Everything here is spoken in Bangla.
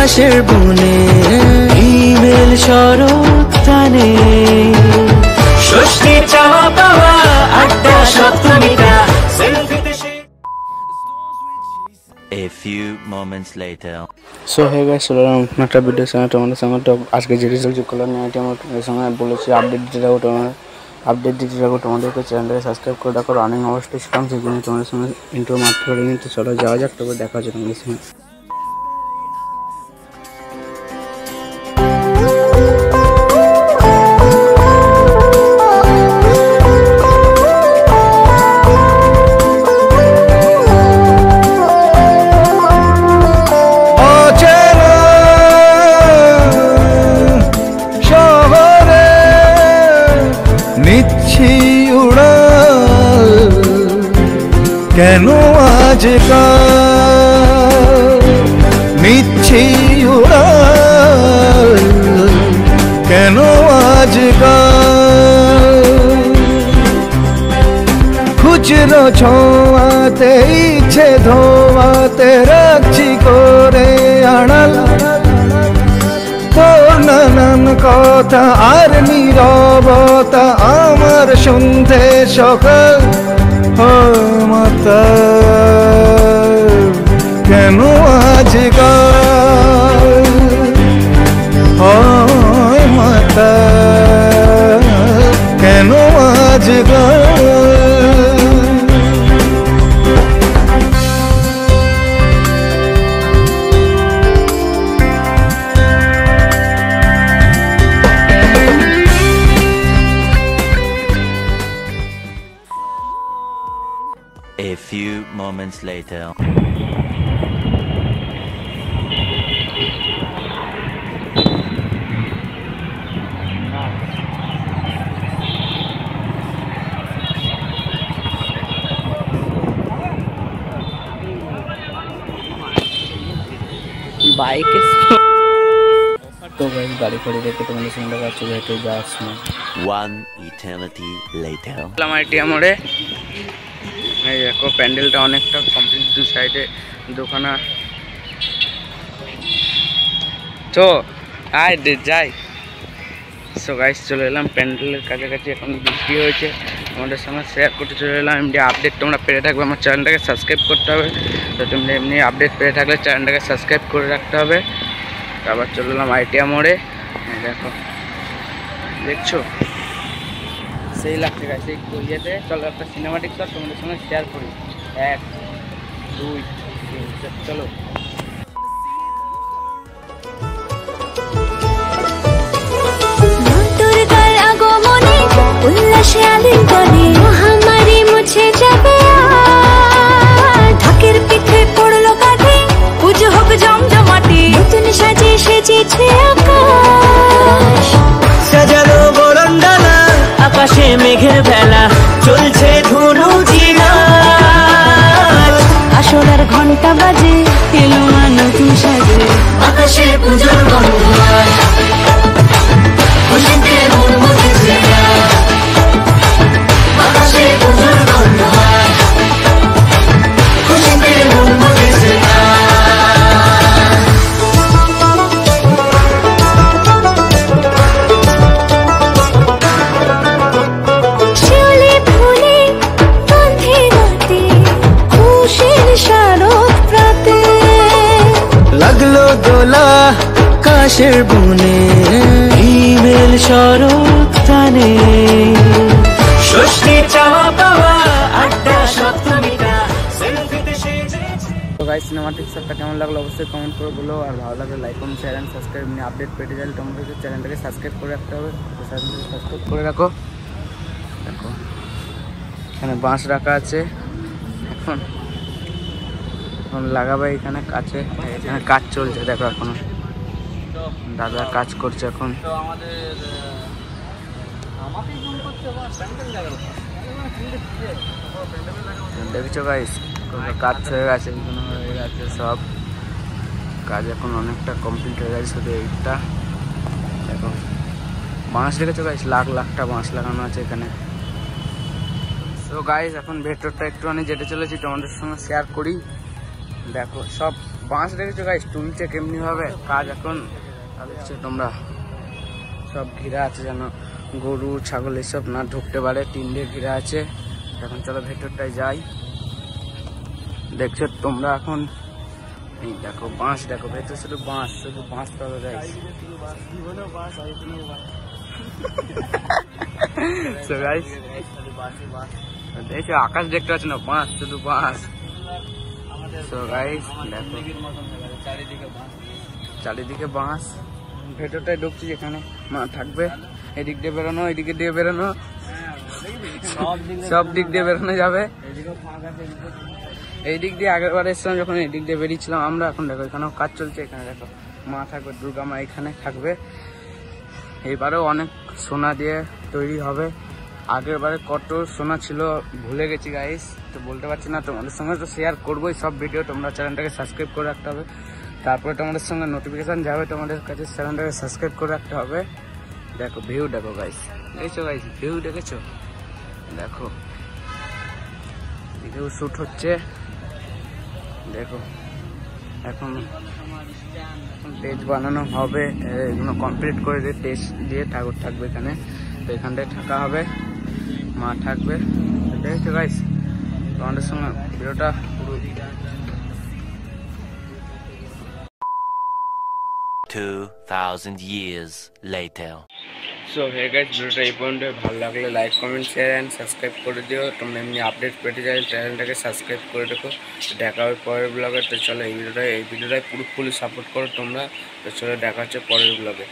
আকাশের বনে ইমেল শরৎ টানে ষষ্ঠী চাওয়া পাওয়া আড্ডা সপ্তমীটা A few moments later. So hey guys, চলে এলাম একটা ভিডিও সঙ্গে তোমাদের সঙ্গে। তো আজকে যে রেজাল্ট করলাম আইটি আমার তোমাদের সঙ্গে বলেছি আপডেট দিতে থাকো, তোমাদেরকে চ্যানেলটাকে সাবস্ক্রাইব করে রাখো। রানিং অবশ্যই ছিলাম, সেই জন্য তোমাদের সঙ্গে ইন্ট্রো মারতে পারিনি। তো চলো যাওয়া যাক, তবে দেখা হচ্ছে তোমাদের সঙ্গে। কেন আজকাল নিচ্ছি উড়াল, কেন আজকাল খুচরো ছোঁয়াতে ইচ্ছে ধোয়াতে রাখছি করে আড়াল। তোর নানান কথা আর নীরবতা আমার শুনতে সকাল মাতা, কেন আজকাল হয় মাতা, কেন আজকাল। A few moments later. বাইকে তো গাইস গাড়ি করে দেখে তোমাদের সঙ্গে দেখা হচ্ছে, হেঁটে যাওয়ার সময়। One eternity later. আইটি আমরে এই দেখো প্যান্ডেলটা অনেকটা কমপ্লিট, দু সাইডে দোকানা। তো আয় যাই। সো গাইস চলে এলাম প্যান্ডেলের কাছাকাছি, এখন বৃষ্টি হয়েছে। তোমাদের সঙ্গে শেয়ার করতে চলে এলাম। এমনি আপডেট তোমরা পেয়ে থাকবে, আমার চ্যানেলটাকে সাবস্ক্রাইব করতে হবে। তো তোমরা এমনি আপডেট পেয়ে থাকলে চ্যানেলটাকে সাবস্ক্রাইব করে রাখতে হবে। আবার চলে এলাম আইটিআ মোড়ে, দেখো দেখছো সেই লাগছে গাছ এই ইয়েতে। চলো একটা সিনেমাটিক শট তোমাদের সঙ্গে শেয়ার করি। 1 2 3 চলো। উল্লাসে আলিঙ্গনে মহামারী মুছে যাবে, ঢাকের পিঠে পড়লো কাঁধে, পুজো হোক জমজমাটি, নতুন সাজে সেজেছে আকাশ। সাজানো বরণডালা আকাশে মেঘের ভেলা, চলছে ধনুচি নাচ। আসরার ঘন্টা বাজে, এলো মা নতুন সাজে, আকাশে পুজোর গন্ধ খুশিতে মন মুখেছে। লাগলো দোলা আকাশের বনে ইমেল শরৎ টানে ষষ্ঠী চাওয়া পাওয়া আড্ডা সপ্তমীটা সেলফিতে সেজেছে। তো গাইস সিনেমাটিক শটটা কেমন লাগলো অবশ্যই কমেন্ট করে বলো, আর ভালো লাগলে like comment share and subscribe নিয়ে আপডেট পেতে গেলে তোমাদেরকে চ্যানেলটাকে সাবস্ক্রাইব করে রাখতে হবে। সাবস্ক্রাইব করে রাখো। দেখো এখানে বাঁশ রাখা আছে, এখন লাগাবে এখানে কাছে, এখানে কাজ চলছে। দেখো এখনো দাদা কাজ করছে এখন। দেখছো গাইস কাজ হয়ে গেছে, হয়ে গেছে সব কাজ, এখন অনেকটা কমপ্লিট হয়ে গেছে। শুধু এইটা দেখো বাঁশ দেখেছো গাইস, লাখ লাখটা বাঁশ লাগানো আছে এখানে। তো গাইস এখন ভেতরটা একটুখানি যেতে চলেছি, তোমাদের সঙ্গে শেয়ার করি। দেখো সব বাঁশ দেখেছো গাইস তুলছে কেমনি ভাবে কাজ এখন দেখছো তোমরা সব ঘিরা আছে যেন গরু ছাগল এসব না ঢুকতে পারে, 3 দিয়ে ঘিরা আছে। এখন চলো ভেতরটায় যাই। দেখছো তোমরা এখন এই দেখো বাঁশ, দেখো ভেতর শুধু বাঁশ পাবে গাইস। সো গাইস দেখো আকাশ দেখতে পাচ্ছ না, বাঁশ শুধু বাঁশ। সো গাইস দেখো চারিদিকে বাঁশ। ভেতরটায় ঢুকছি যেখানে মা থাকবে, এদিক দিয়ে বেরোনো এদিকে দিয়ে বেরোনো, সব দিক দিয়ে বেরোনো যাবে। এই দিক দিয়ে আগের বার এসেছিলাম যখন এই দিক দিয়ে বেরিয়েছিলাম আমরা। এখন দেখো এখানেও কাজ চলছে, এখানে দেখো মা থাকবে, দুর্গা মা এখানে থাকবে। এইবারেও অনেক সোনা দিয়ে তৈরি হবে। আগের বারে কত সোনা ছিল ভুলে গেছি গাইস, তো বলতে পারছি না। তোমাদের সঙ্গে তো শেয়ার করবোই সব ভিডিও, তোমরা চ্যানেলটাকে সাবস্ক্রাইব করে রাখতে হবে। তারপরে তোমাদের সঙ্গে নোটিফিকেশান যাবে, তোমাদের কাছে চ্যানেলটাকে সাবস্ক্রাইব করে রাখতে হবে। দেখো ভিউ দেখো গাইস, দেখছো গাইস ভিউ দেখেছো, দেখো ভিউ শ্যুট হচ্ছে। দেখো এখন স্টেজ বানানো হবে, এগুলো কমপ্লিট করে দিয়ে স্টেজ দিয়ে ঠাকুর থাকবে এখানে, তো এখানটায় থাকা হবে, মা থাকবে। দেখছো গাইস তোমাদের সঙ্গে ভিডিওটা পুরো 2000 years later. So hey guys ভিডিওটা এই পর্যন্ত। ভালো লাগলে like comment share and subscribe করে দিও। তোমরা এমনি আপডেট পেতে চাই চ্যানেলটাকে সাবস্ক্রাইব করে রেখো। দেখা হবে পরের ব্লগে। তো চলো এই ভিডিওটাই পুরো ফুল সাপোর্ট করো তোমরা। তো চলো দেখা হচ্ছে পরের ব্লগে।